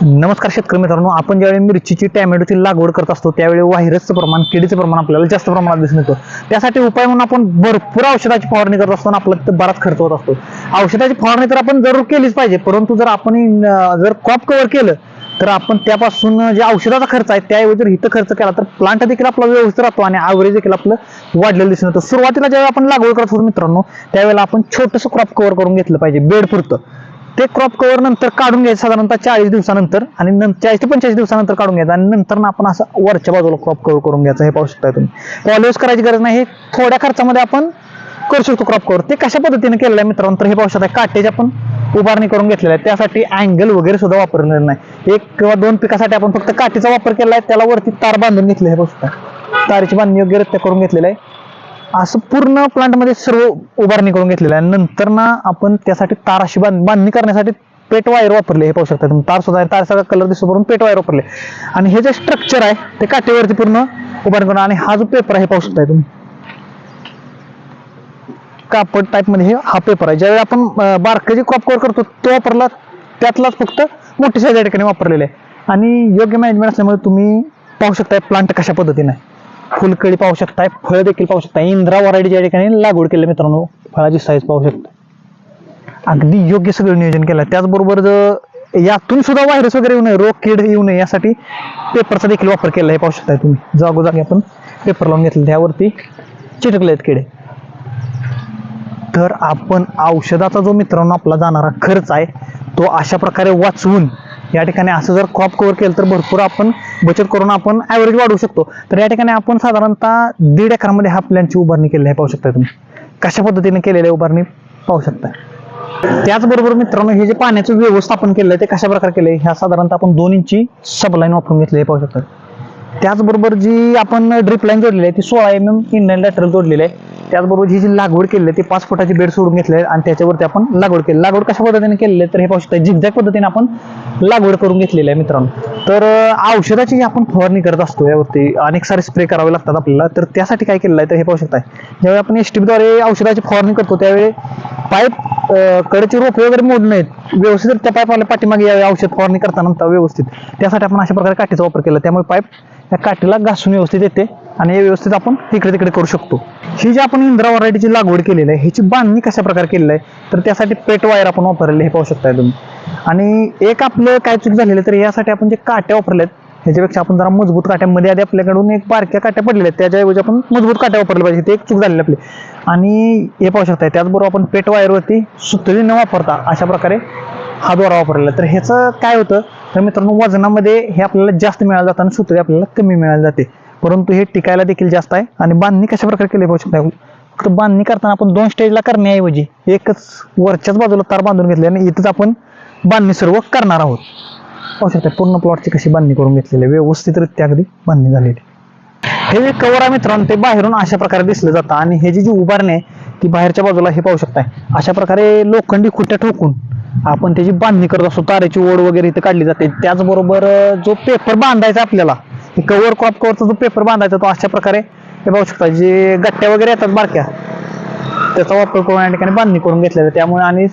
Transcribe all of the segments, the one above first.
नमस्कार शेतकरी मित्रांनो, आपण ज्यावेळी मिरचीची टॅमॅटोची लागवड करत असतो त्यावेळी व्हायरसचं प्रमाण, किडीचं प्रमाण आपल्याला जास्त प्रमाणात दिसून येतं. त्यासाठी उपाय म्हणून आपण भरपूर औषधाची फवारणी करत असतो आणि आपला बराच खर्च होत असतो. औषधाची फवारणी तर आपण जरूर केलीच पाहिजे, परंतु जर आपण जर क्रॉप कव्हर केलं तर आपण त्यापासून जे औषधाचा खर्च आहे त्याऐवजी जर इथं खर्च केला तर प्लांट देखील आपला व्यवस्थित राहतो आणि ॲव्हरेज देखील आपलं वाढलेलं दिसून येतं. सुरुवातीला ज्यावेळी आपण लागवड करत होतो मित्रांनो, त्यावेळेला आपण छोटंसं क्रॉप कव्हर करून घेतलं पाहिजे बेड पुरतं. ते क्रॉप कव्हर नंतर काढून घ्यायचं साधारणतः 40 दिवसानंतर आणि 40 ते 45 दिवसानंतर काढून घ्यायचं आणि नंतर आपण असं वरच्या बाजूला क्रॉप कव्हर करून घ्यायचं. हे पाहू शकता तुम्ही, पॉलिश करायची गरज नाही. हे थोड्या खर्चामध्ये आपण करू शकतो क्रॉप कव्हर. ते कशा पद्धतीने केलेलं आहे मित्रांनो, तर हे पाहू शकता काटेज आपण उभारणी करून घेतलेला आहे. त्यासाठी अँगल वगैरे सुद्धा वापरलेलं नाही. 1 किंवा 2 पिकासाठी आपण फक्त काठीचा वापर केला आहे. त्याला वरती तार बांधून घेतली. हे पाहू शकता तारीची बांधणी योग्यरित्या करून घेतलेलं आहे. असं पूर्ण प्लांट मध्ये सर्व उभारणी करून घेतलेलं आहे. नंतर ना आपण त्यासाठी तार अशी बांधणी करण्यासाठी पेट वायर वापरले. हे पाहू शकता तुम्ही, तार सुद्धा तार सगळा कलर दिसतो म्हणून पेट वायर वापरले. आणि हे जे स्ट्रक्चर आहे ते काठीवरती पूर्ण उभारणी करून, आणि हा जो पेपर आहे पाहू शकता तुम्ही, कापड टाईप मध्ये हा पेपर आहे. ज्यावेळी आपण बारकाई जे क्रॉप कव्हर करतो तो वापरला, त्यातलाच फक्त मोठी साईज या ठिकाणी वापरलेले आहे. आणि योग्य मॅनेजमेंट असल्यामुळे तुम्ही पाहू शकताय प्लांट कशा पद्धतीने आहे. फुलकळी पाहू शकताय, फळ देखील पाहू शकताय. इंद्रा व्हरायटी ज्या ठिकाणी लागवड केली मित्रांनो, फळाची साईज पाहू शकता. अगदी योग्य सगळं नियोजन केलं. त्याचबरोबर यातून सुद्धा व्हायरस वगैरे येऊ नये, रोग कीड येऊ नये यासाठी पेपरचा देखील वापर केला. हे पाहू शकताय तुम्ही, जागोजागी आपण पेपर लावून घेतले, त्यावरती चिटकले आहेत किडे. तर आपण औषधाचा जो मित्रांनो आपला जाणारा खर्च आहे तो अशा प्रकारे वाचवून या ठिकाणी असं जर क्रॉप कव्हर केलं तर भरपूर आपण बचत करून आपण ॲव्हरेज वाढवू शकतो. तर या ठिकाणी आपण साधारणतः 1.5 एकरामध्ये हा प्लॅनची उभारणी केली आहे. पाहू शकता तुम्ही कशा पद्धतीने केलेली आहे उभारणी पाहू शकता. त्याचबरोबर मित्रांनो, हे जे पाण्याचं व्यवस्थापन केलं आहे ते कशा प्रकारे केलं आहे, ह्या साधारणतः आपण 2 इंची सबलाईन वापरून घेतली आहे. पाहू शकता. त्याचबरोबर जी आपण ड्रिप लाईन जोडलेली आहे ती 16 mm इंडियन लॅटरल जोडलेली आहे. त्याचबरोबर ही जी लागवड केलेली आहे ती 5 फुटाची बेड सोडून घेतले आहे आणि त्याच्यावरती आपण लागवड केली. लागवड कशा पद्धतीने केलेली आहे तर हे पाहू शकता, झिगझॅग पद्धतीने आपण लागवड करून घेतलेली आहे मित्रांनो. तर औषधाची आपण फवारणी करत असतो, यावरती अनेक सारे स्प्रे करावे लागतात आपल्याला. तर त्यासाठी काय केलेलं आहे तर हे पाहू शकता, ज्यावेळी आपण एसटीपीद्वारे औषधाची फवारणी करतो त्यावेळी पाईप कडेचे रोपे वगैरे मोडू नयेत, व्यवस्थित त्या पाईपाला पाठीमागे यावे औषध फवारणी करताना व्यवस्थित. त्यासाठी आपण अशा प्रकारे काठीचा वापर केला, त्यामुळे पाईप या काठीला घासून व्यवस्थित येते आणि हे व्यवस्थित आपण इकडे तिकडे करू शकतो. ही जी आपण इंद्रा व्हरायटीची लागवड केलेली आहे ह्याची बांधणी कशा प्रकारे केलेली आहे तर त्यासाठी पेट वायर आपण वापरलेले. हे पाहू शकताय तुम्ही. आणि एक आपलं काय चूक झालेलं तर यासाठी आपण जे काट्या वापरल्यात ह्याच्यापेक्षा आपण जरा मजबूत काट्यामध्ये आधी आपल्याकडून एक बारक्या काट्या पडलेल्या आहेत, त्याच्याऐवजी आपण मजबूत काट्या वापरल्या पाहिजे. ते एक चूक झालेली आपली. आणि हे पाहू शकताय त्याचबरोबर आपण पेट वायरवरती सुतळी न वापरता अशा प्रकारे हा दोरा वापरलेला. तर ह्याचं काय होतं तर मित्रांनो, वजनामध्ये हे आपल्याला जास्त मिळालं जातं आणि सुतळी आपल्याला कमी मिळाली जाते, परंतु हे टिकायला देखील जास्त आहे. आणि बांधणी कशा प्रकारे केली पाहू शकता. फक्त बांधणी करताना आपण 2 स्टेजला करण्याऐवजी एकच वरच्याच बाजूला तार बांधून घेतली आणि इथंच आपण बांधणी सर्व करणार आहोत. पाहू शकता पूर्ण प्लॉटची कशी बांधणी करून घेतलेली आहे, व्यवस्थितरित्या अगदी बांधणी झालेली. हे जे कव्हर आहे मित्रांनो ते बाहेरून अशा प्रकारे दिसलं जातं आणि हे जी उभारणी आहे ती बाहेरच्या बाजूला हे पाहू शकताय अशा प्रकारे लोखंडी खुट्या ठोकून आपण त्याची बांधणी करत असतो. तारेची ओढ वगैरे इथे काढली जाते. त्याचबरोबर जो पेपर बांधायचा आपल्याला, कव्हर क्रॉप कव्हरचा जो पेपर बांधायचा तो अशा प्रकारे हे पाहू शकता, जे गट्ट्या वगैरे येतात बारक्या त्याचा वापर करून या ठिकाणी बांधणी करून घेतलेला. त्यामुळे आणि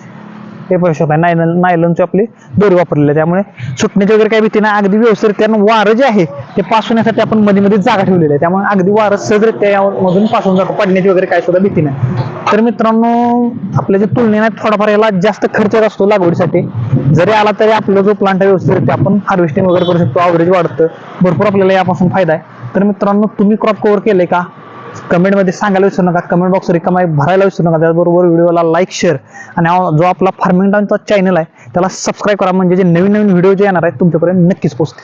हे पाहू शकता नायलॉनची आपली दोरी वापरलेली आहे, त्यामुळे सुटण्याची वगैरे काही भीती नाही. अगदी व्यवस्थितरित्या वारं जे आहे ते पास होण्यासाठी आपण मध्ये मध्ये जागा ठेवलेली आहे, त्यामुळे अगदी वारं सहजरित्या यामधून पास होऊन जातो, पडण्याची वगैरे काही सुद्धा भीती नाही. तर मित्रांनो, आपल्या जे तुलनेने थोडाफार याला जास्त खर्च असतो लागवडीसाठी, जरी आला तरी आपला जो प्लांट आहे व्यवस्थितरित्या आपण हार्वेस्टिंग वगैरे करू शकतो, ॲव्हरेज वाढतं, भरपूर आपल्याला यापासून फायदा आहे. तर मित्रांनो, तुम्ही क्रॉप कव्हर केले का कमेंटमध्ये सांगायला विसरू नका. कमेंट बॉक्स रिकामा भरायला विसरू नका. त्याचबरोबर व्हिडिओला लाईक, शेअर आणि जो आपला फार्मिंग टाइमचा चॅनल आहे त्याला सबस्क्राईब करा, म्हणजे जे नवीन नवीन व्हिडिओ जे येणार आहेत तुमच्यापर्यंत नक्कीच पोहोचतील.